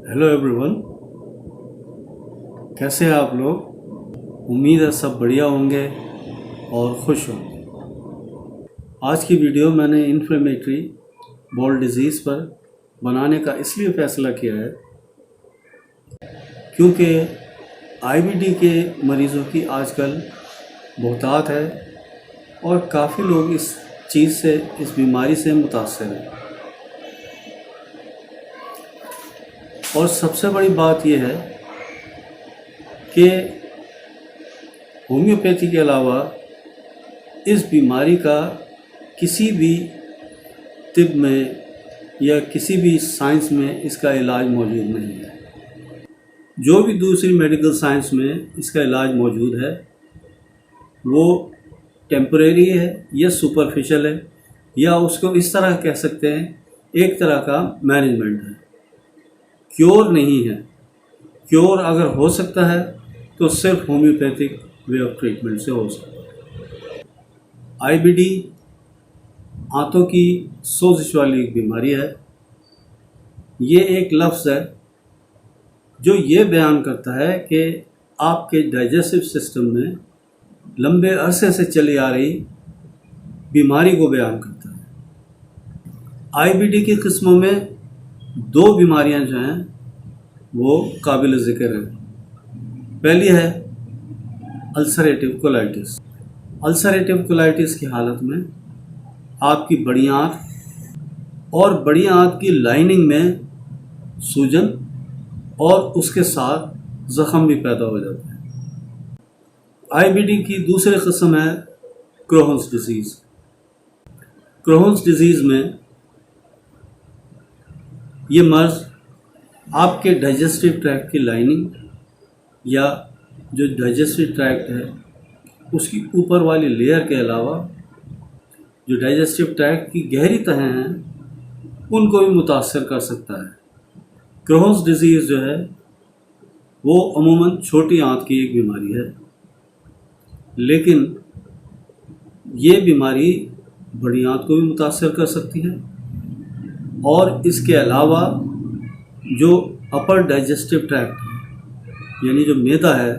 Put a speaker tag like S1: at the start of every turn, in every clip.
S1: Hello everyone, कैसे हैं आप लोग। उम्मीद है सब बढ़िया होंगे और खुश होंगे। आज की वीडियो मैंने इन्फ्लेमेटरी बॉल डिजीज़ पर बनाने का इसलिए फ़ैसला किया है क्योंकि आईबीडी के मरीज़ों की आजकल बहुतात है और काफ़ी लोग इस चीज़ से, इस बीमारी से मुतासर हैं। और सबसे बड़ी बात यह है कि होम्योपैथी के अलावा इस बीमारी का किसी भी तिब में या किसी भी साइंस में इसका इलाज मौजूद नहीं है। जो भी दूसरी मेडिकल साइंस में इसका इलाज मौजूद है वो टेम्परेरी है या सुपरफिशियल है, या उसको इस तरह कह सकते हैं एक तरह का मैनेजमेंट है। क्योर नहीं है। क्योर अगर हो सकता है तो सिर्फ होम्योपैथिक वे ऑफ ट्रीटमेंट से हो सकता है। आईबीडी आंतों की सोजिश वाली एक बीमारी है। ये एक लफ्ज़ है जो ये बयान करता है कि आपके डाइजेस्टिव सिस्टम में लंबे अरसे से चली आ रही बीमारी को बयान करता है। आईबीडी की किस्मों में दो बीमारियां जो हैं वो काबिल ज़िक्र हैं। पहली है अल्सरेटिव कोलाइटिस। अल्सरेटिव कोलाइटिस की हालत में आपकी बड़ी आंत और बड़ी आंत की लाइनिंग में सूजन और उसके साथ ज़ख़म भी पैदा हो जाते हैं। आईबीडी की दूसरी किस्म है क्रोहन्स डिजीज़। क्रोहन्स डिजीज़ में ये मर्ज़ आपके डाइजेस्टिव ट्रैक्ट की लाइनिंग या जो डाइजेस्टिव ट्रैक्ट है उसकी ऊपर वाली लेयर के अलावा जो डाइजेस्टिव ट्रैक्ट की गहरी तहें हैं उनको भी मुतासर कर सकता है। क्रोहन्स डिजीज़ जो है वो अमूमन छोटी आंत की एक बीमारी है, लेकिन ये बीमारी बड़ी आंत को भी मुतासर कर सकती है और इसके अलावा जो अपर डाइजेस्टिव ट्रैक्ट है यानी जो मैदा है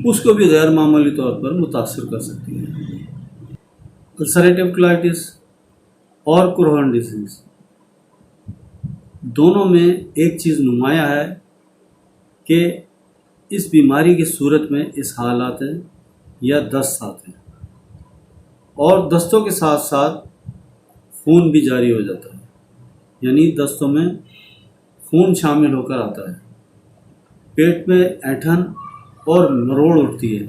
S1: उसको भी गैर मामूली तौर पर मुतासर कर सकती है। अल्सरेटिव कोलाइटिस और क्रोहन डिजीज़ दोनों में एक चीज़ नुमाया है कि इस बीमारी की सूरत में इसहाल आते हैं या दस्त आते हैं और दस्तों के साथ साथ खून भी जारी हो जाता है, यानी दस्तों में खून शामिल होकर आता है। पेट में ऐंठन और मरोड़ उठती है,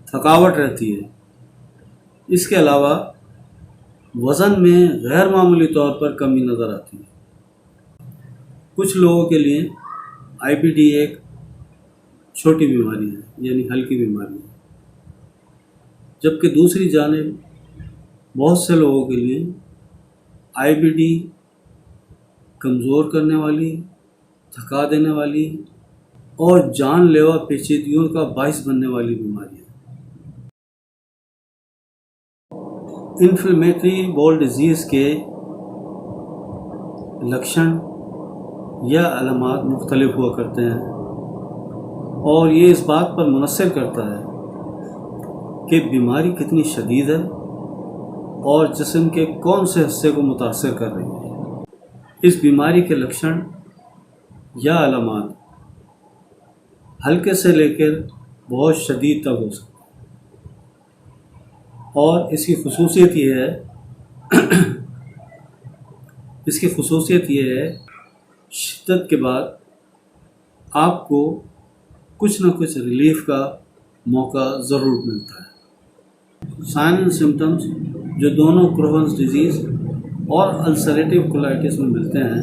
S1: थकावट रहती है। इसके अलावा वज़न में गैर मामूली तौर पर कमी नज़र आती है। कुछ लोगों के लिए आईबीडी एक छोटी बीमारी है यानी हल्की बीमारी है, जबकि दूसरी जानिब बहुत से लोगों के लिए आईबीडी कमज़ोर करने वाली, थका देने वाली और जानलेवा पेचीदगियों का बाइस बनने वाली बीमारी है। इन्फ्लेमेटरी बॉल डिजीज़ के लक्षण या अलामात मुख्तलिफ हुआ करते हैं और ये इस बात पर मुनसर करता है कि बीमारी कितनी शदीद है और जिस्म के कौन से हिस्से को मुतासर कर रही है। इस बीमारी के लक्षण या अलामात हल्के से लेकर बहुत शदीद तक हो सकते हैं और इसकी खसूसियत ये है शिद्दत के बाद आपको कुछ न कुछ रिलीफ का मौका ज़रूर मिलता है। साइन एंड सिम्टम्स जो दोनों क्रोहन्स डिजीज़ और अल्सरेटिव कोलाइटिस में मिलते हैं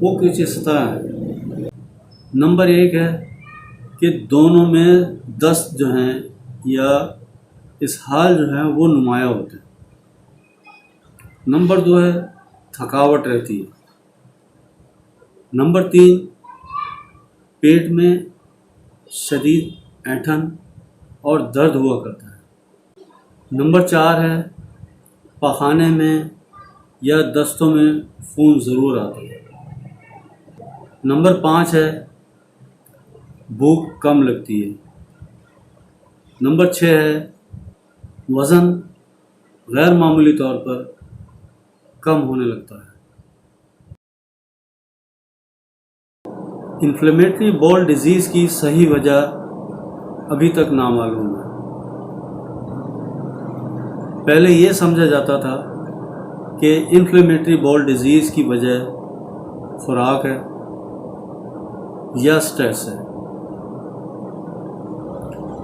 S1: वो कुछ इस तरह है। नंबर 1 है कि दोनों में दस्त जो हैं या इसहाल जो है वो नुमाया होते हैं। नंबर 2 है थकावट रहती है। नंबर 3 पेट में शदीद ऐंठन और दर्द हुआ करता है। नंबर 4 है पखाने में या दस्तों में खून ज़रूर आता है। नंबर 5 है भूख कम लगती है। नंबर 6 है वज़न गैर मामूली तौर पर कम होने लगता है। इन्फ्लेमेटरी बाउल डिजीज़ की सही वजह अभी तक नामालूम है। पहले ये समझा जाता था कि इन्फ्लेमेटरी बाउल डिजीज़ की वजह खुराक है या स्ट्रेस है,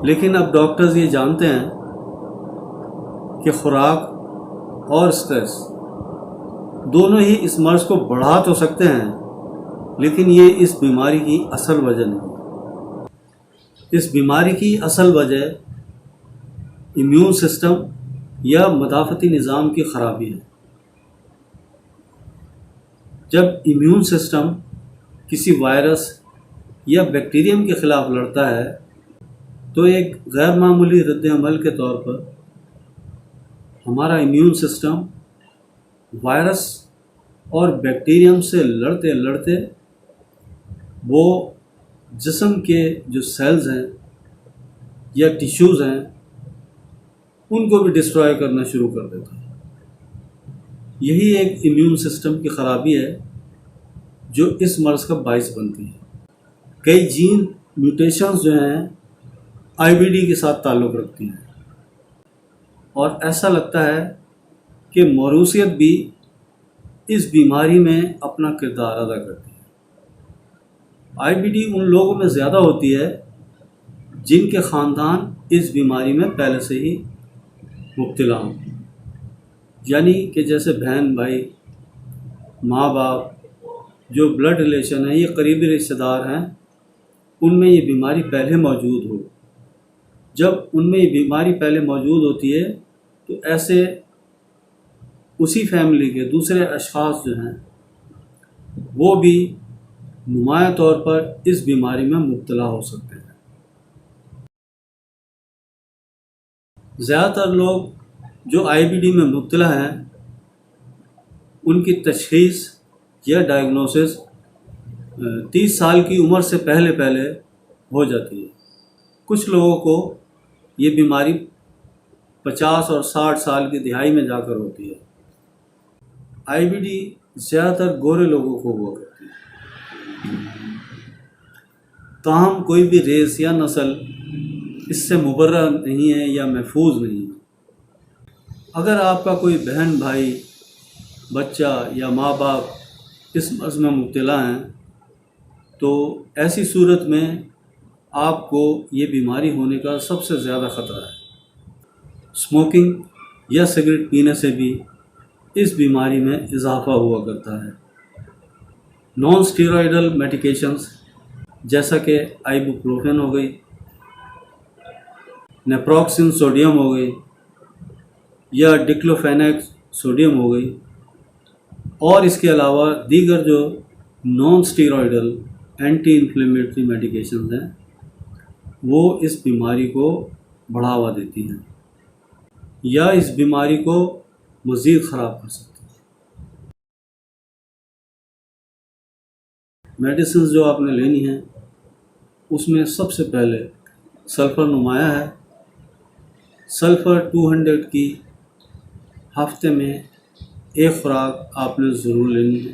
S1: लेकिन अब डॉक्टर्स ये जानते हैं कि खुराक और स्ट्रेस दोनों ही इस मर्ज़ को बढ़ा तो सकते हैं, लेकिन ये इस बीमारी की असल वजह नहीं। इस बीमारी की असल वजह इम्यून सिस्टम या मदाफ़ती निज़ाम की ख़राबी है। जब इम्यून सिस्टम किसी वायरस या बैक्टीरियम के ख़िलाफ़ लड़ता है तो एक गैर मामूली रद्द-ए-अमल के तौर पर हमारा इम्यून सिस्टम वायरस और बैक्टीरियम से लड़ते लड़ते वो जिस्म के जो सेल्स हैं या टिश्यूज़ हैं उनको भी डिस्ट्रॉय करना शुरू कर देता है। यही एक इम्यून सिस्टम की ख़राबी है जो इस मर्ज़ का बाइस बनती है। कई जीन म्यूटेशंस जो हैं आईबीडी के साथ ताल्लुक़ रखती हैं और ऐसा लगता है कि मौरूसियत भी इस बीमारी में अपना किरदार अदा करती है। आईबीडी उन लोगों में ज़्यादा होती है जिनके ख़ानदान इस बीमारी में पहले से ही मुब्तला हों, यानी कि जैसे बहन भाई, माँ बाप, जो ब्लड रिलेशन है, ये करीबी रिश्तेदार हैं, उनमें ये बीमारी पहले मौजूद हो। जब उनमें ये बीमारी पहले मौजूद होती है तो ऐसे उसी फैमिली के दूसरे अशख़ास जो हैं वो भी नुमाया तौर पर इस बीमारी में मुब्तला हो सकते हैं। ज़्यादातर लोग जो आईबीडी में मुब्तला हैं उनकी तशख़ीस या डायग्नोसिस 30 साल की उम्र से पहले पहले हो जाती है। कुछ लोगों को ये बीमारी 50 और 60 साल की दिहाई में जाकर होती है। आईबीडी ज़्यादातर गोरे लोगों को हुआ करती है। ताहम कोई भी रेस या नस्ल इससे मुबर्रा नहीं है या महफूज नहीं है। अगर आपका कोई बहन भाई, बच्चा या माँ बाप इस मर्ज़ में मुब्तला हैं तो ऐसी सूरत में आपको ये बीमारी होने का सबसे ज़्यादा ख़तरा है। स्मोकिंग या सिगरेट पीने से भी इस बीमारी में इजाफ़ा हुआ करता है। नॉन स्टेरॉयडल मेडिकेशंस जैसा कि आइबुप्रोफेन हो गई, नेप्रोक्सिन सोडियम हो गई या डिक्लोफेनेक सोडियम हो गई, और इसके अलावा दीगर जो non steroidal anti inflammatory medications हैं वो इस बीमारी को बढ़ावा देती हैं या इस बीमारी को मज़ीद ख़राब कर सकती हैं। मेडिसिन जो आपने लेनी है उसमें सबसे पहले सल्फ़र नुमाया है। सल्फ़र 200 की हफ्ते में एक खुराक आपने ज़रूर लेनी है,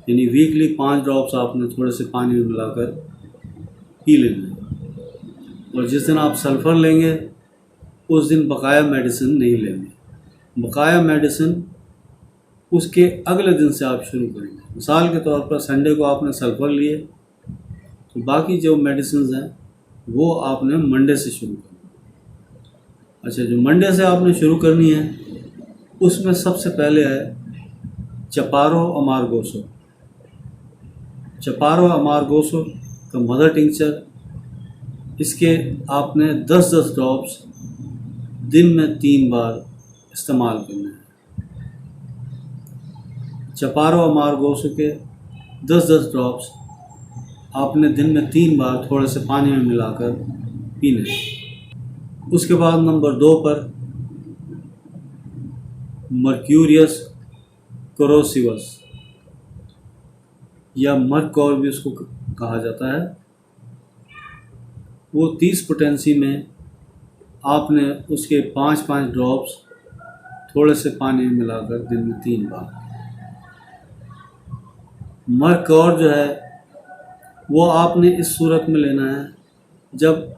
S1: यानी वीकली 5 ड्रॉप्स आपने थोड़े से पानी में मिलाकर पी लेना है। और जिस दिन आप सल्फ़र लेंगे उस दिन बकाया मेडिसिन नहीं लेंगे। बकाया मेडिसिन उसके अगले दिन से आप शुरू करेंगे। मिसाल के तौर पर संडे को आपने सल्फ़र लिए तो बाकी जो मेडिसिन हैं वो आपने मंडे से शुरू करनी। अच्छा, जो मंडे से आपने शुरू करनी है उसमें सबसे पहले है चपारो अमारगोसो। चपारो अमारगोसो का मदर टिंक्चर, इसके आपने 10-10 ड्रॉप्स दिन में 3 बार इस्तेमाल करना है। चपारो अमारगोसो के 10-10 ड्रॉप्स आपने दिन में 3 बार थोड़े से पानी में मिलाकर पीने हैं। उसके बाद नंबर 2 पर मर्क्यूरियस कोरोसिवस। या मर्कौर भी उसको कहा जाता है, वो 30 पोटेंसी में आपने उसके 5-5 ड्रॉप्स थोड़े से पानी में मिलाकर दिन में 3 बार। मर्कौर जो है वो आपने इस सूरत में लेना है जब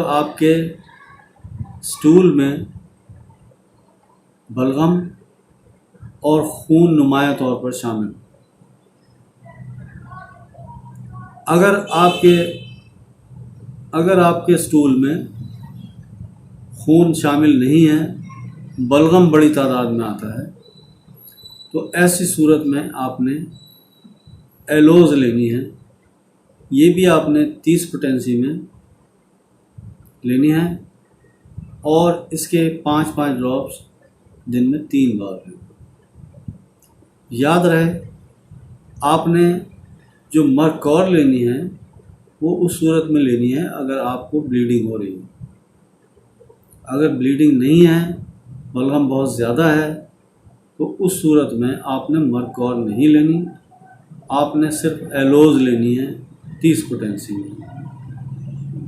S1: आपके स्टूल में बलगम और खून नुमाया तौर पर शामिल हो। अगर आपके स्टूल में खून शामिल नहीं है, बलगम बड़ी तादाद में आता है, तो ऐसी सूरत में आपने एलोज लेनी है। ये भी आपने 30 पोटेंसी में लेनी है और इसके 5-5 ड्रॉप्स दिन में 3 बार लें। याद रहे, आपने जो मर्कौर लेनी है वो उस सूरत में लेनी है अगर आपको ब्लीडिंग हो रही है। अगर ब्लीडिंग नहीं है, बलगम बहुत ज़्यादा है, तो उस सूरत में आपने मर्कौर नहीं लेनी, आपने सिर्फ एलोज लेनी है 30 पोटेंसी में।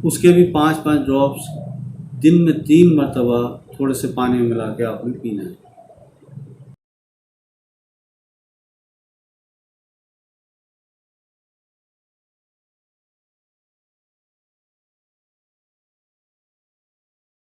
S1: उसके भी 5-5 ड्रॉप्स दिन में 3 मरतबा थोड़े से पानी में मिला के आपने पीना है।